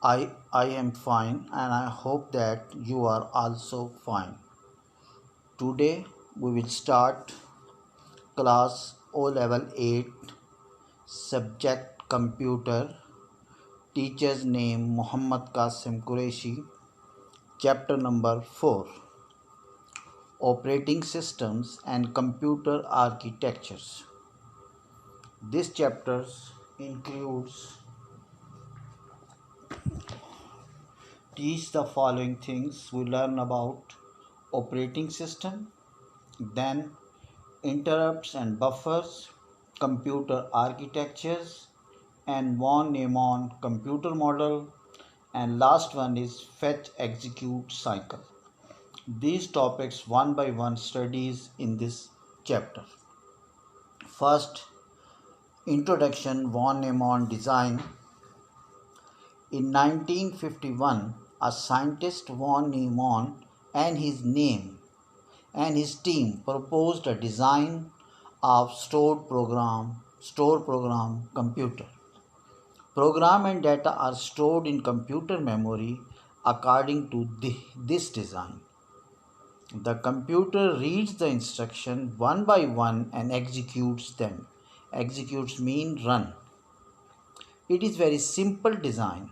I am fine and I hope that you are also fine. Today we will start class O level 8 subject computer, teacher's name Muhammad Qasim Qureshi, chapter number 4 operating systems and computer architectures. This chapter includes teach the following things. We learn about operating system, then interrupts and buffers, computer architectures, and von Neumann computer model, and last one is fetch execute cycle. These topics one by one studies in this chapter. First, introduction von Neumann design. In 1951, a scientist von Neumann and his name and his team proposed a design of store program computer. Program and data are stored in computer memory according to this design. The computer reads the instruction one by one and executes them. Executes mean run. It is very simple design.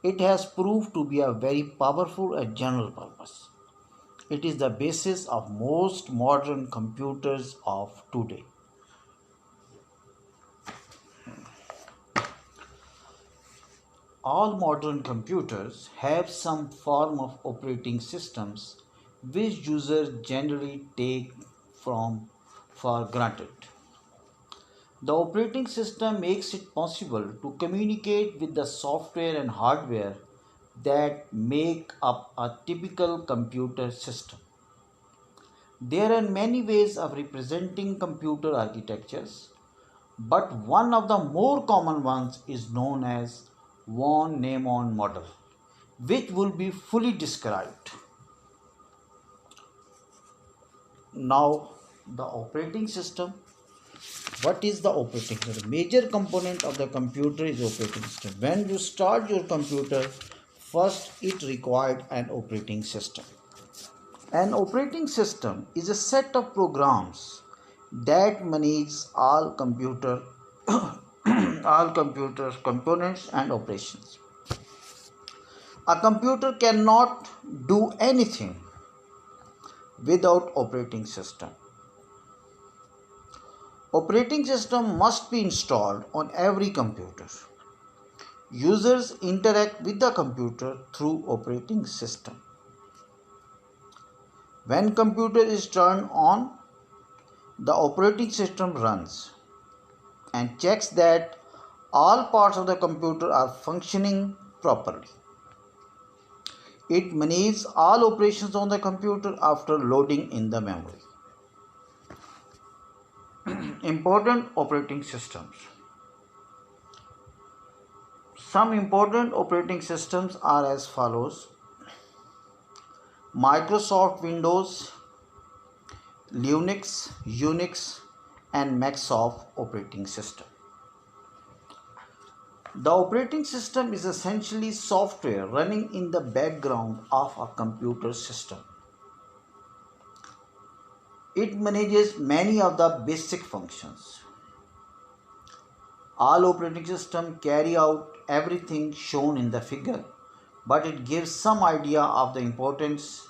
It has proved to be a very powerful and general purpose. It is the basis of most modern computers of today. All modern computers have some form of operating systems which users generally take from for granted. The operating system makes it possible to communicate with the software and hardware that make up a typical computer system. There are many ways of representing computer architectures, but one of the more common ones is known as von Neumann model, which will be fully described. Now, the operating system. What is the operating system? Major component of the computer is operating system. When you start your computer, first it required an operating system. An operating system is a set of programs that manage all computer all computer components and operations. A computer cannot do anything without operating system. Operating system must be installed on every computer. Users interact with the computer through operating system. When computer is turned on, the operating system runs and checks that all parts of the computer are functioning properly. It manages all operations on the computer after loading in the memory. Important operating systems. Some important operating systems are as follows: Microsoft Windows, Linux, Unix, and Microsoft operating system. The operating system is essentially software running in the background of a computer system. It manages many of the basic functions. All operating systems carry out everything shown in the figure, but it gives some idea of the importance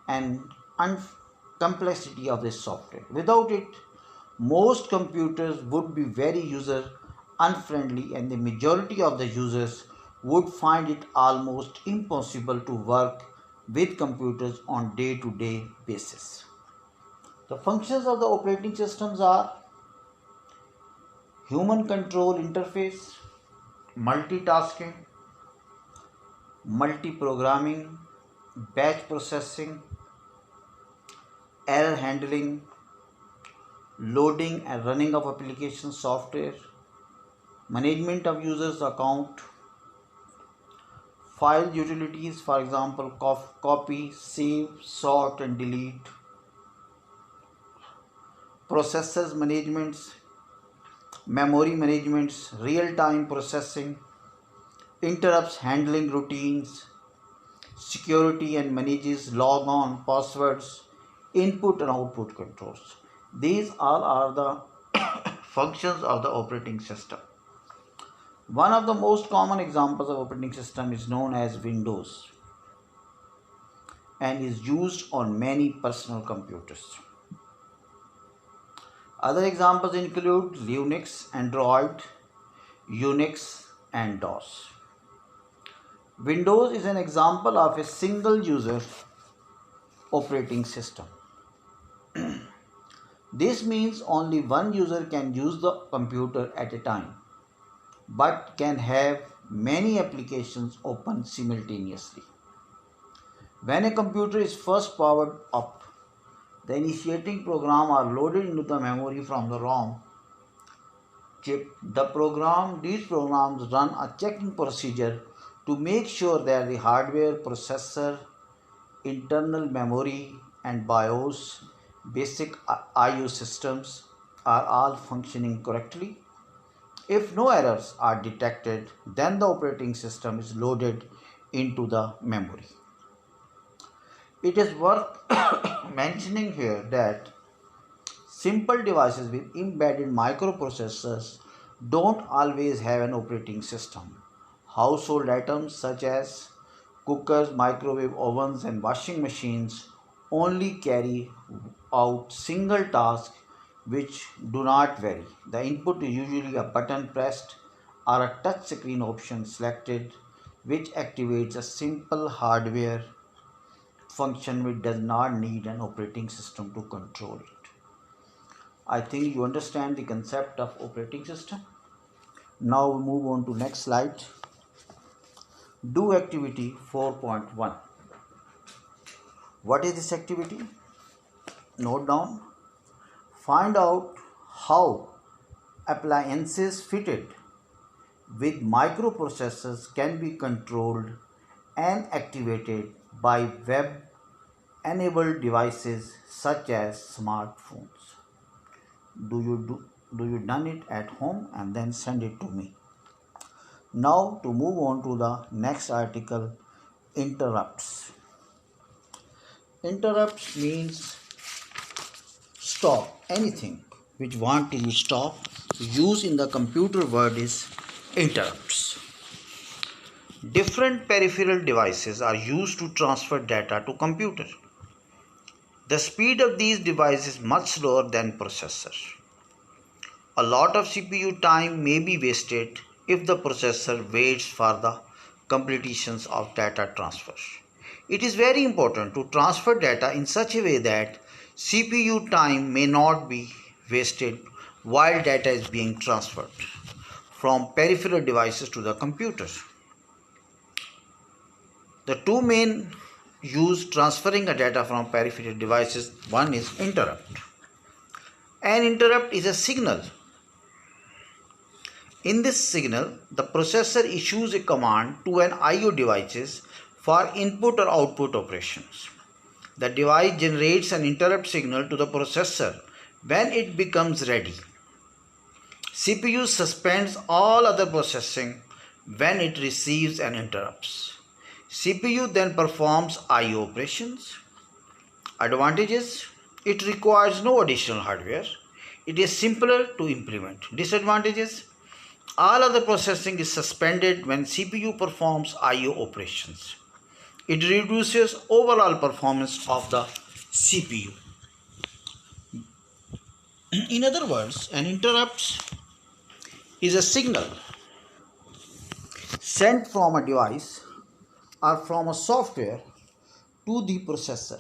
and complexity of this software. Without it, most computers would be very user unfriendly and the majority of the users would find it almost impossible to work with computers on day-to-day basis. The functions of the operating systems are human control interface, multitasking, multi-programming, batch processing, error handling, loading and running of application software, management of users account, file utilities, for example copy, save, sort and delete, processes managements, memory managements, real-time processing, interrupts handling routines, security and manages log on, passwords, input and output controls. These all are the functions of the operating system. One of the most common examples of operating system is known as Windows and is used on many personal computers. Other examples include Linux, Android, Unix, and DOS. Windows is an example of a single user operating system. This means only one user can use the computer at a time, but can have many applications open simultaneously. When a computer is first powered up, the initiating program are loaded into the memory from the ROM chip. These programs run a checking procedure to make sure that the hardware, processor, internal memory, and BIOS, basic IO systems, are all functioning correctly. If no errors are detected, then the operating system is loaded into the memory. It is worth mentioning here that simple devices with embedded microprocessors don't always have an operating system. Household items such as cookers, microwave ovens, and washing machines only carry out single tasks which do not vary. The input is usually a button pressed or a touch screen option selected, which activates a simple hardware function which does not need an operating system to control it. I think you understand the concept of operating system. Now we move on to next slide. Do activity 4.1. What is this activity? Note down. Find out how appliances fitted with microprocessors can be controlled and activated by web enabled devices such as smartphones. Do you done it at home and then send it to me. Now to move on to the next article, interrupts. Interrupts means stop anything which want to stop. Use in the computer word is interrupts. Different peripheral devices are used to transfer data to computer. The speed of these devices is much slower than processor. A lot of CPU time may be wasted if the processor waits for the completions of data transfer. It is very important to transfer data in such a way that CPU time may not be wasted while data is being transferred from peripheral devices to the computer. The two main use transferring a data from peripheral devices. One is interrupt. An interrupt is a signal. In this signal, the processor issues a command to an IO devices for input or output operations. The device generates an interrupt signal to the processor when it becomes ready. CPU suspends all other processing when it receives an interrupt. CPU then performs IO operations. Advantages: it requires no additional hardware. It is simpler to implement. Disadvantages: all other processing is suspended when CPU performs IO operations. It reduces overall performance of the CPU. In other words, an interrupt is a signal sent from a device or from a software to the processor.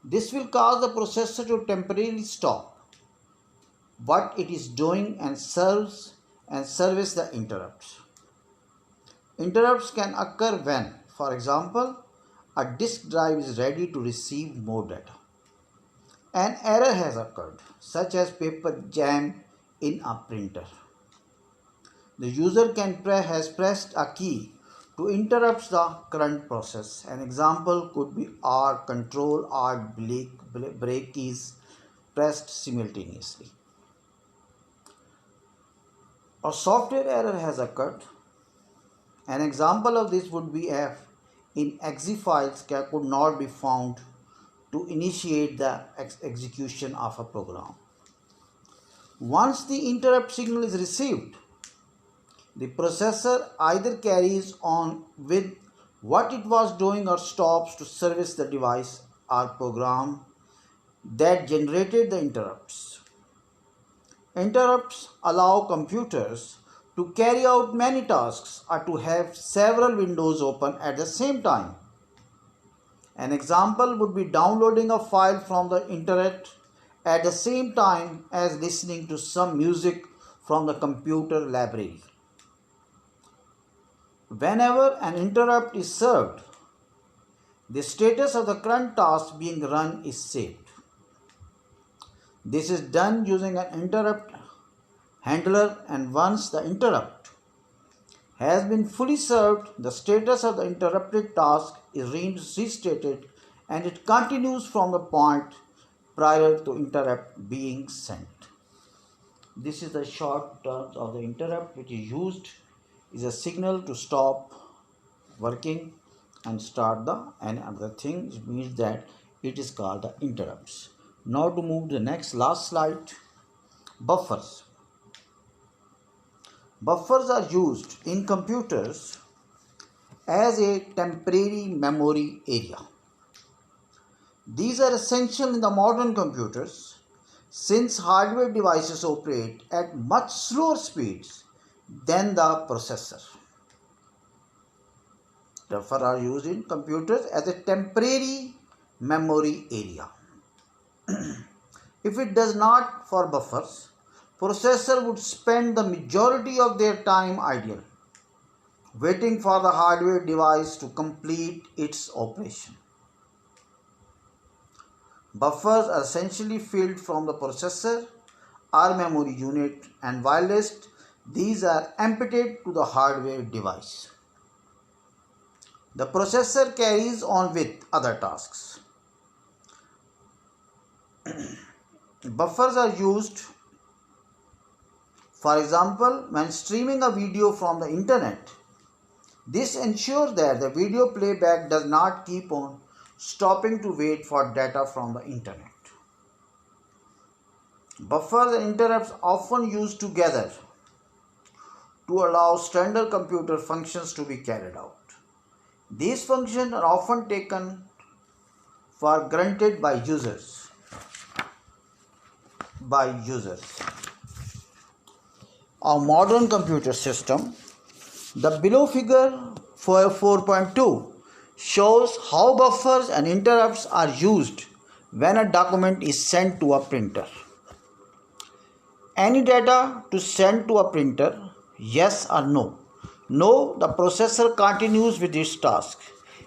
This will cause the processor to temporarily stop what it is doing and service the interrupts. Interrupts can occur when, for example, a disk drive is ready to receive more data. An error has occurred, such as paper jam in a printer. The user has pressed a key to interrupt the current process. An example could be R, Control, Alt, break keys pressed simultaneously. A software error has occurred. An example of this would be if in exe files could not be found to initiate the execution of a program. Once the interrupt signal is received, the processor either carries on with what it was doing or stops to service the device or program that generated the interrupts. Interrupts allow computers to carry out many tasks or to have several windows open at the same time. An example would be downloading a file from the internet at the same time as listening to some music from the computer library. Whenever an interrupt is served, the status of the current task being run is saved. This is done using an interrupt handler, and once the interrupt has been fully served, the status of the interrupted task is restated and it continues from the point prior to interrupt being sent. This is the short terms of the interrupt, which is used is a signal to stop working and start the any other thing, which means that it is called the interrupts. Now to move to the next last slide, buffers. Buffers are used in computers as a temporary memory area. These are essential in the modern computers since hardware devices operate at much slower speeds than the processor. Buffers are used in computers as a temporary memory area. If it does not for buffers, processor would spend the majority of their time idle, waiting for the hardware device to complete its operation. Buffers are essentially filled from the processor or memory unit, and whilst these are emptied to the hardware device, the processor carries on with other tasks. Buffers are used, for example, when streaming a video from the internet. This ensures that the video playback does not keep on stopping to wait for data from the internet. Buffers and interrupts often used together to allow standard computer functions to be carried out. These functions are often taken for granted by users. Our modern computer system, the below figure 4.2 shows how buffers and interrupts are used when a document is sent to a printer. Any data to send to a printer, yes or no? No, the processor continues with its task.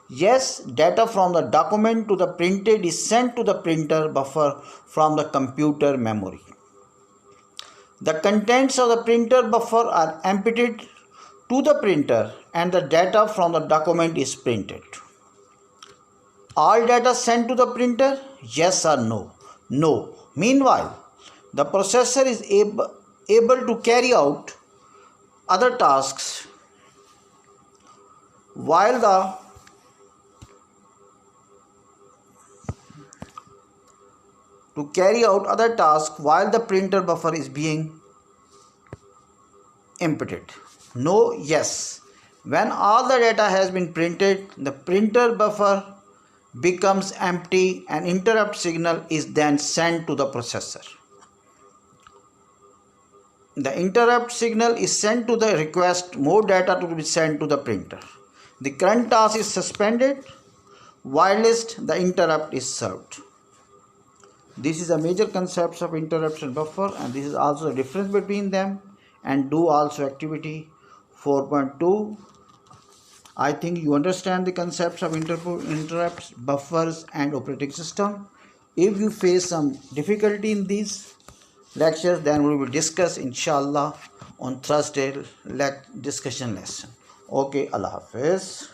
Yes, data from the document to the printed is sent to the printer buffer from the computer memory. The contents of the printer buffer are emptied to the printer and the data from the document is printed. All data sent to the printer, yes or no? No. Meanwhile, the processor is able to carry out other tasks while the printer buffer is being emptied. No, yes. When all the data has been printed, the printer buffer becomes empty and interrupt signal is then sent to the processor. The interrupt signal is sent to the request more data to be sent to the printer. The current task is suspended whilst the interrupt is served. This is a major concepts of interrupts and buffer, and this is also the difference between them and do also activity 4.2. I think you understand the concepts of interrupts, buffers and operating system. If you face some difficulty in these lectures, then we will discuss inshallah on Thursday discussion lesson. Okay, Allah Hafiz.